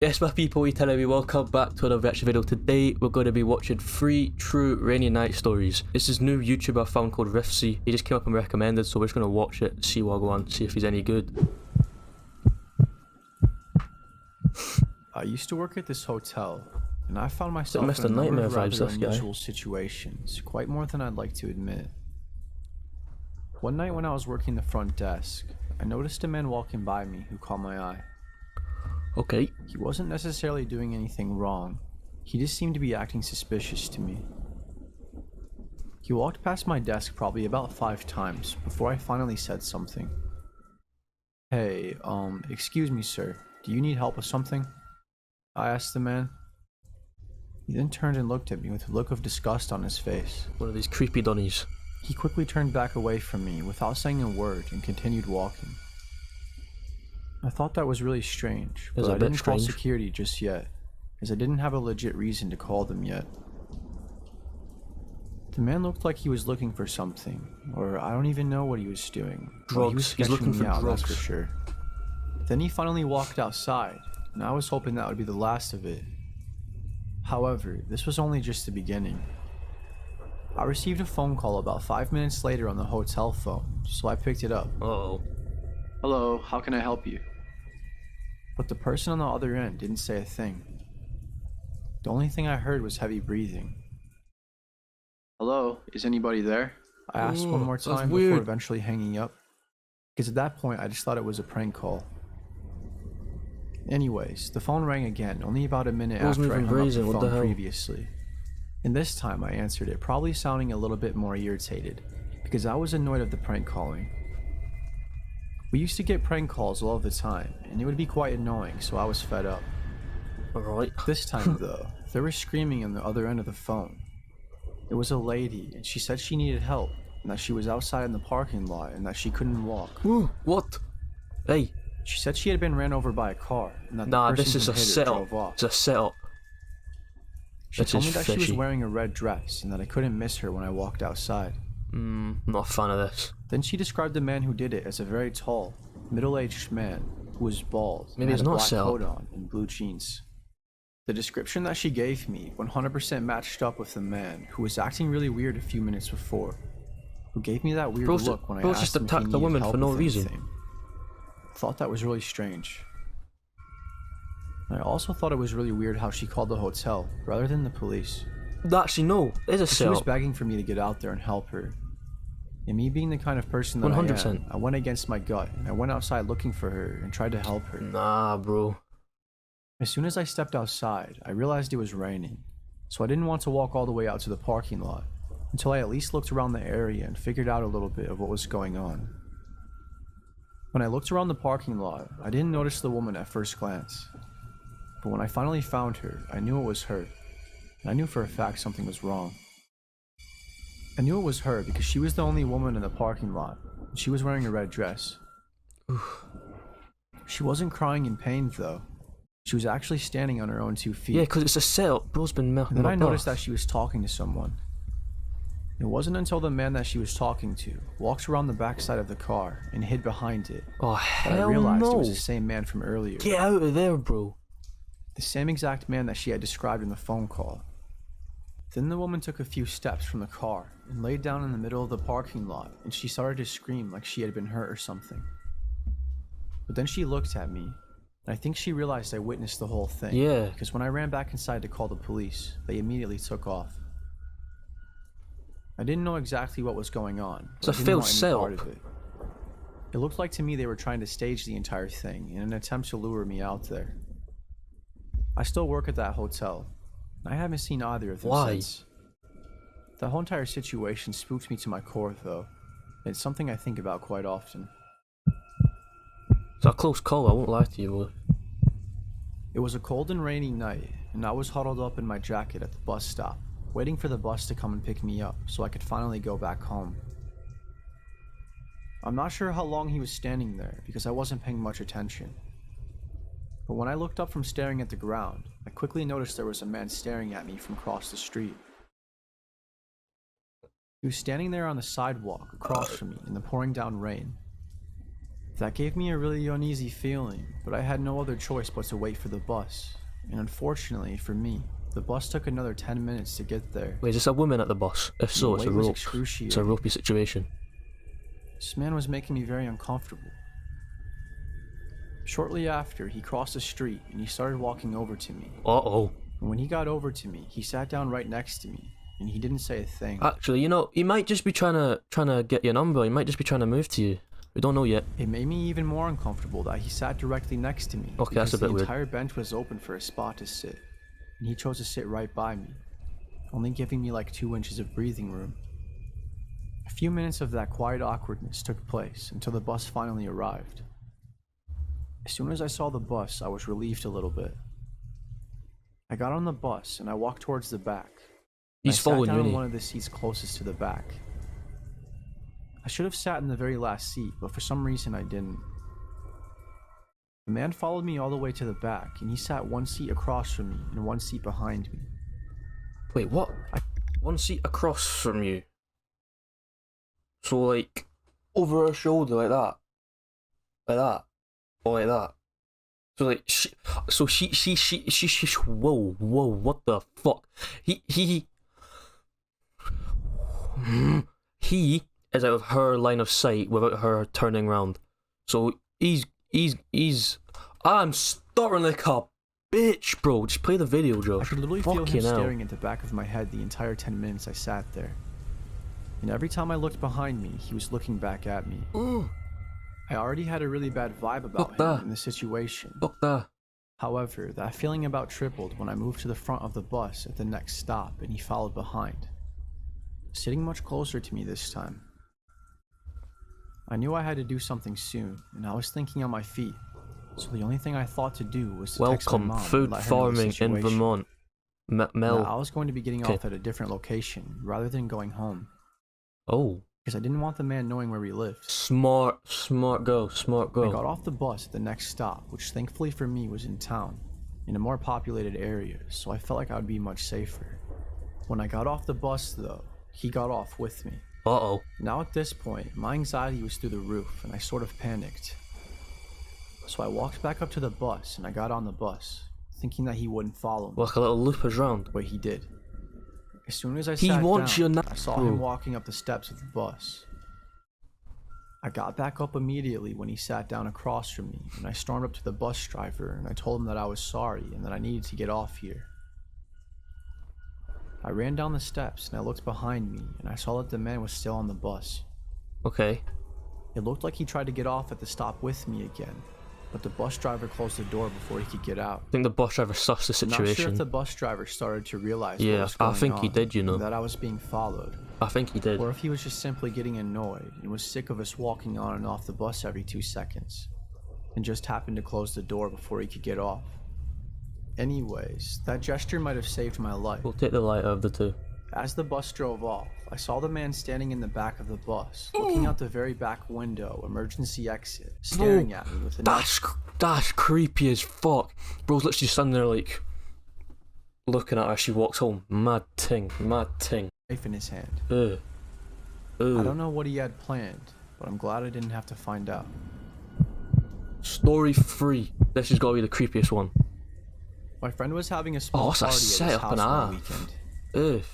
Yes, my people, we tell you welcome back to another reaction video. Today, we're going to be watching 3 true rainy night stories. This is new YouTuber I found called Rifsy. He just came up and recommended, so we're just going to watch it, see what I go on, see if he's any good. I used to work at this hotel, and I found myself Mr. in a number Nightmare of vibes, rather this guy. unusual situations, quite more than I'd like to admit. One night when I was working the front desk, I noticed a man walking by me who caught my eye. Okay. He wasn't necessarily doing anything wrong, he just seemed to be acting suspicious to me. He walked past my desk probably about 5 times before I finally said something. Hey, excuse me sir, do you need help with something? I asked the man. He then turned and looked at me with a look of disgust on his face. One of these creepy dunnies. He quickly turned back away from me without saying a word and continued walking. I thought that was really strange, but I didn't call security just yet, as I didn't have a legit reason to call them yet. The man looked like he was looking for something, or I don't even know what he was doing. Drugs. He's looking for drugs. That's for sure. Then he finally walked outside, and I was hoping that would be the last of it. However, this was only just the beginning. I received a phone call about 5 minutes later on the hotel phone, so I picked it up. Uh-oh. Hello, how can I help you? But the person on the other end didn't say a thing. The only thing I heard was heavy breathing. Hello, is anybody there? I asked one more time before eventually hanging up, because at that point I just thought it was a prank call. Anyways, the phone rang again, only about a minute after I hung up the phone previously. And this time I answered it, probably sounding a little bit more irritated, because I was annoyed of the prank calling. We used to get prank calls all the time, and it would be quite annoying, so I was fed up. Alright. This time though, there was screaming on the other end of the phone. It was a lady, and she said she needed help, and that she was outside in the parking lot, and that she couldn't walk. Ooh, what? Hey. She said she had been ran over by a car, and that the person this is who a hit her setup. drove off. It's a setup. She told me that she was wearing a red dress, and that I couldn't miss her when I walked outside. Not a fan of this. Then she described the man who did it as a very tall, middle-aged man who was bald, Maybe and it's had a not black set coat up. on and blue jeans. The description that she gave me 100% matched up with the man who was acting really weird a few minutes before, who gave me that weird look when I asked just him if he attacked the needed woman help for no with reason. anything. Thought that was really strange. I also thought it was really weird how she called the hotel rather than the police. Actually, no. It's a setup. She was begging for me to get out there and help her. And me being the kind of person that 100%. I am, I went against my gut, and I went outside looking for her and tried to help her. Nah, bro. As soon as I stepped outside, I realized it was raining, so I didn't want to walk all the way out to the parking lot until I at least looked around the area and figured out a little bit of what was going on. When I looked around the parking lot, I didn't notice the woman at first glance. But when I finally found her, I knew it was her, and I knew for a fact something was wrong. I knew it was her because she was the only woman in the parking lot, and she was wearing a red dress. She wasn't crying in pain though. She was actually standing on her own 2 feet. Yeah, because it's a setup. Bro's been milking. And then I noticed that she was talking to someone. It wasn't until the man that she was talking to walked around the backside of the car and hid behind it Oh, that hell I realized no. it was the same man from earlier. Get out of there, bro. The same exact man that she had described in the phone call. Then the woman took a few steps from the car and laid down in the middle of the parking lot, and she started to scream like she had been hurt or something. But then she looked at me, and I think she realized I witnessed the whole thing. Yeah. Because when I ran back inside to call the police, they immediately took off. I didn't know exactly what was going on. It's a failed setup. It looked like to me they were trying to stage the entire thing in an attempt to lure me out there. I still work at that hotel, and I haven't seen either of them since. The whole entire situation spooked me to my core though. It's something I think about quite often. It's a close call, I won't lie to you, bro. It was a cold and rainy night, and I was huddled up in my jacket at the bus stop, waiting for the bus to come and pick me up so I could finally go back home. I'm not sure how long he was standing there because I wasn't paying much attention. But when I looked up from staring at the ground, I quickly noticed there was a man staring at me from across the street. He was standing there on the sidewalk across from me in the pouring down rain. That gave me a really uneasy feeling, but I had no other choice but to wait for the bus. And unfortunately for me, the bus took another 10 minutes to get there. Wait, is this a woman at the bus? If so, it's a wait was rope. It's a excruciating. ropey situation. This man was making me very uncomfortable. Shortly after, he crossed the street and he started walking over to me. Uh-oh. And when he got over to me, he sat down right next to me, and he didn't say a thing. Actually, you know, he might just be trying to get your number. He might just be trying to move to you. We don't know yet. It made me even more uncomfortable that he sat directly next to me. Okay, that's a bit the weird. entire bench was open for a spot to sit, and he chose to sit right by me, only giving me like 2 inches of breathing room. A few minutes of that quiet awkwardness took place until the bus finally arrived. As soon as I saw the bus, I was relieved a little bit. I got on the bus and I walked towards the back. He's I following sat you, down isn't in he? one of the seats closest to the back. I should have sat in the very last seat, but for some reason I didn't. The man followed me all the way to the back, and he sat one seat across from me and one seat behind me. Wait, what? One seat across from you. So, like, over her shoulder, like that? Like that? Or like that? So, like, whoa, what the fuck? He is out of her line of sight without her turning round. So, I'm stuttering like a bitch, bro. Just play the video, Joe. I could literally feel him Fucking hell. staring at the back of my head the entire 10 minutes I sat there. And every time I looked behind me, he was looking back at me. Ooh, I already had a really bad vibe about Fuck that. him in the situation. fuck that. However, that feeling about tripled when I moved to the front of the bus at the next stop and he followed behind, sitting much closer to me this time. I knew I had to do something soon, and I was thinking on my feet, so the only thing I thought to do was to text my Welcome, mom and food let her know the farming in situation. Vermont. Now, Mel. I was going to be getting Okay. off at a different location rather than going home, Oh, because I didn't want the man knowing where we lived. smart girl, smart I girl. got off the bus at the next stop, which thankfully for me was in town, in a more populated area, so I felt like I would be much safer. When I got off the bus though, he got off with me. Uh-oh. Now at this point, my anxiety was through the roof and I sort of panicked. So I walked back up to the bus and I got on the bus, thinking that he wouldn't follow me, Like a little loopers round. but he did. As soon as I He sat wants down, you now. I saw him walking up the steps of the bus. I got back up immediately when he sat down across from me, and I stormed up to the bus driver and I told him that I was sorry and that I needed to get off here. I ran down the steps and I looked behind me and I saw that the man was still on the bus. Okay. It looked like he tried to get off at the stop with me again, but the bus driver closed the door before he could get out. I think the bus driver sussed the I'm not sure situation. if the bus driver started to realize Yeah, what was I going think he on, did, you know. and that I was being followed, I think he did. or if he was just simply getting annoyed and was sick of us walking on and off the bus every 2 seconds, and just happened to close the door before he could get off. Anyways, that gesture might have saved my life. We'll take the lighter of the two. As the bus drove off, I saw the man standing in the back of the bus, looking out the very back window, emergency exit, staring at me with a That's creepy as fuck. Bro's literally standing there like looking at her as she walks home. Mad ting. knife in his hand. Ugh. I Ugh. don't know what he had planned, but I'm glad I didn't have to find out. Story 3. This has got to be the creepiest one. My friend was having a small it's a party at his setup house and a on the half. weekend. Ugh.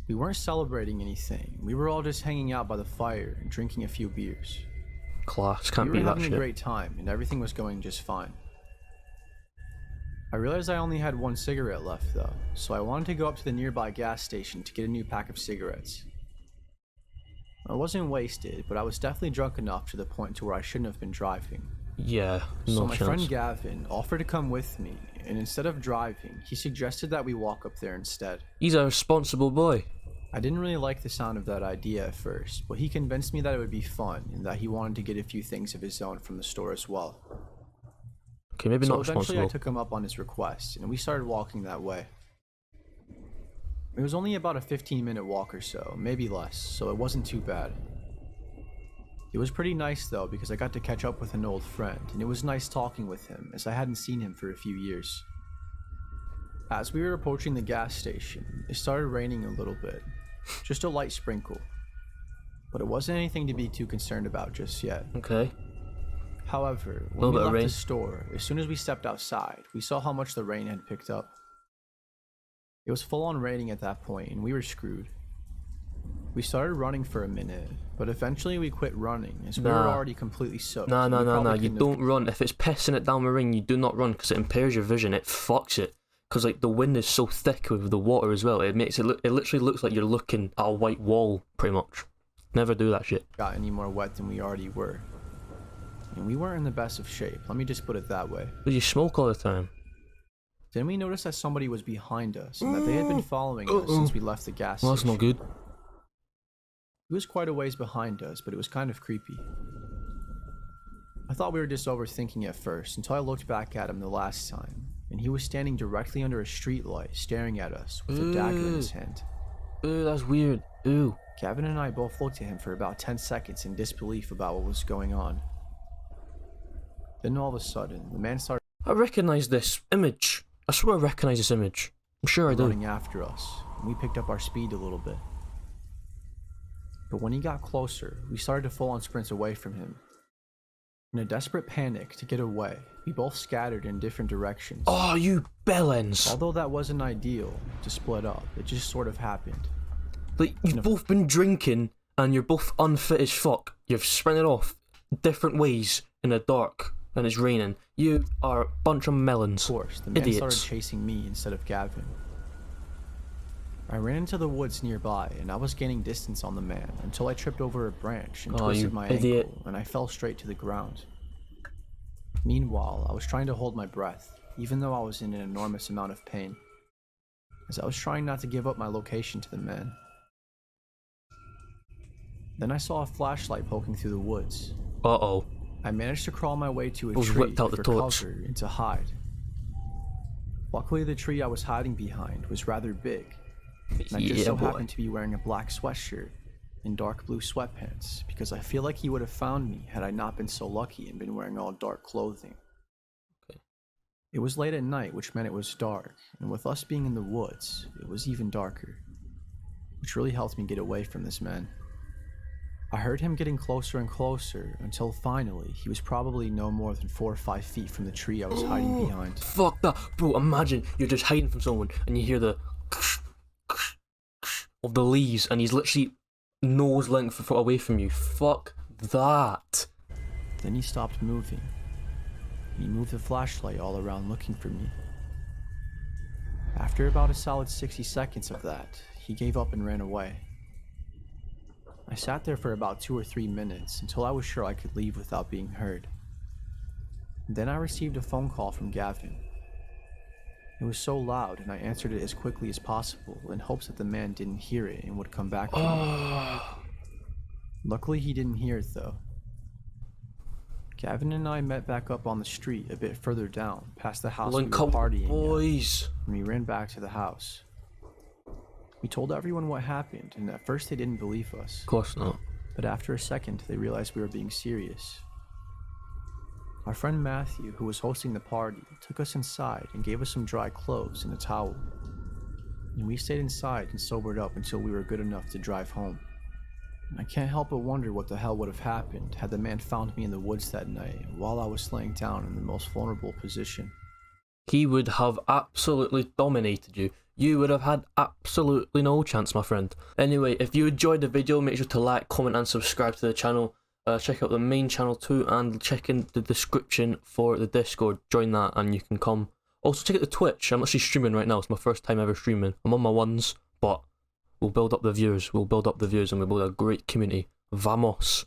We weren't celebrating anything. We were all just hanging out by the fire and drinking a few beers. Class. Can't We beat were that having a shit. great time, and everything was going just fine. I realized I only had one cigarette left, though, so I wanted to go up to the nearby gas station to get a new pack of cigarettes. I wasn't wasted, but I was definitely drunk enough to the point to where I shouldn't have been driving. Yeah. So No my chance. friend Gavin offered to come with me, and instead of driving, he suggested that we walk up there instead. He's a responsible boy. I didn't really like the sound of that idea at first, but he convinced me that it would be fun and that he wanted to get a few things of his own from the store as well. Okay, maybe So not eventually responsible. I took him up on his request, and we started walking that way. It was only about a 15-minute walk or so, maybe less, so it wasn't too bad. It was pretty nice though, because I got to catch up with an old friend, and it was nice talking with him, as I hadn't seen him for a few years. As we were approaching the gas station, it started raining a little bit, just a light sprinkle, but it wasn't anything to be too concerned about just yet. Okay. However, when Little we bit of left rain. the store, as soon as we stepped outside, we saw how much the rain had picked up. It was full on raining at that point, and we were screwed. We started running for a minute, but eventually we quit running as we were Nah. already completely soaked. Nah, and nah, we nah, probably nah. You couldn't have- don't run. If it's pissing it down the rain, you do not run because it impairs your vision. It fucks it. Because like the wind is so thick with the water as well. It makes it look. It literally looks like you're looking at a white wall, pretty much. Never do that shit. got any more wet than we already were. And we weren't in the best of shape, let me just put it that way. But you smoke all the time. Then we noticed that somebody was behind us and that they had been following us since we left the gas Well, that's station. not good. He was quite a ways behind us, but it was kind of creepy. I thought we were just overthinking it first until I looked back at him the last time, and he was standing directly under a streetlight staring at us with a dagger in his hand. Ooh, that's weird. Ooh. Gavin and I both looked at him for about 10 seconds in disbelief about what was going on. Then all of a sudden, the man started I recognise this image. I swear I recognise this image. I'm sure I do. running after us, and we picked up our speed a little bit. But when he got closer, we started to full-on sprint away from him. In a desperate panic to get away, we both scattered in different directions. Oh, you bellends. Although that wasn't ideal to split up, it just sort of happened. Like, you've both been drinking and you're both unfit as fuck. You've sprinted off different ways in the dark and it's raining. You are a bunch of melons. Of course, the man Idiots. started chasing me instead of Gavin. I ran into the woods nearby, and I was gaining distance on the man until I tripped over a branch and Oh, twisted you my idiot. ankle, and I fell straight to the ground. Meanwhile, I was trying to hold my breath, even though I was in an enormous amount of pain, as I was trying not to give up my location to the man. Then I saw a flashlight poking through the woods. Uh-oh. I managed to crawl my way to a Those tree whipped out the for torch. cover and to hide. Luckily, the tree I was hiding behind was rather big, and I just Yeah, so boy. happened to be wearing a black sweatshirt and dark blue sweatpants because I feel like he would have found me had I not been so lucky and been wearing all dark clothing. Okay. It was late at night, which meant it was dark, and with us being in the woods, it was even darker, which really helped me get away from this man. I heard him getting closer and closer until finally he was probably no more than 4 or 5 feet from the tree I was hiding behind. Fuck that. Bro, imagine you're just hiding from someone and you hear the of the leaves and he's literally nose length away from you. Fuck that. Then he stopped moving. He moved the flashlight all around looking for me. After about a solid 60 seconds of that, he gave up and ran away. I sat there for about 2 or 3 minutes until I was sure I could leave without being heard. Then I received a phone call from Gavin. It was so loud and I answered it as quickly as possible in hopes that the man didn't hear it and would come back for me. Luckily he didn't hear it though. Gavin and I met back up on the street a bit further down, past the house Link we were up, partying at, boys. and we ran back to the house. We told everyone what happened, and at first they didn't believe us, Of course not. but after a second they realized we were being serious. Our friend Matthew, who was hosting the party, took us inside and gave us some dry clothes and a towel. And we stayed inside and sobered up until we were good enough to drive home. And I can't help but wonder what the hell would have happened had the man found me in the woods that night while I was laying down in the most vulnerable position. He would have absolutely dominated you. You would have had absolutely no chance, my friend. Anyway, if you enjoyed the video, make sure to like, comment and subscribe to the channel. Check out the main channel too, and check in the description for the Discord. Join that and you can come. Also check out the Twitch. I'm actually streaming right now. It's my first time ever streaming. I'm on my ones, but we'll build up the views. We'll build up the views and we'll build a great community. Vamos.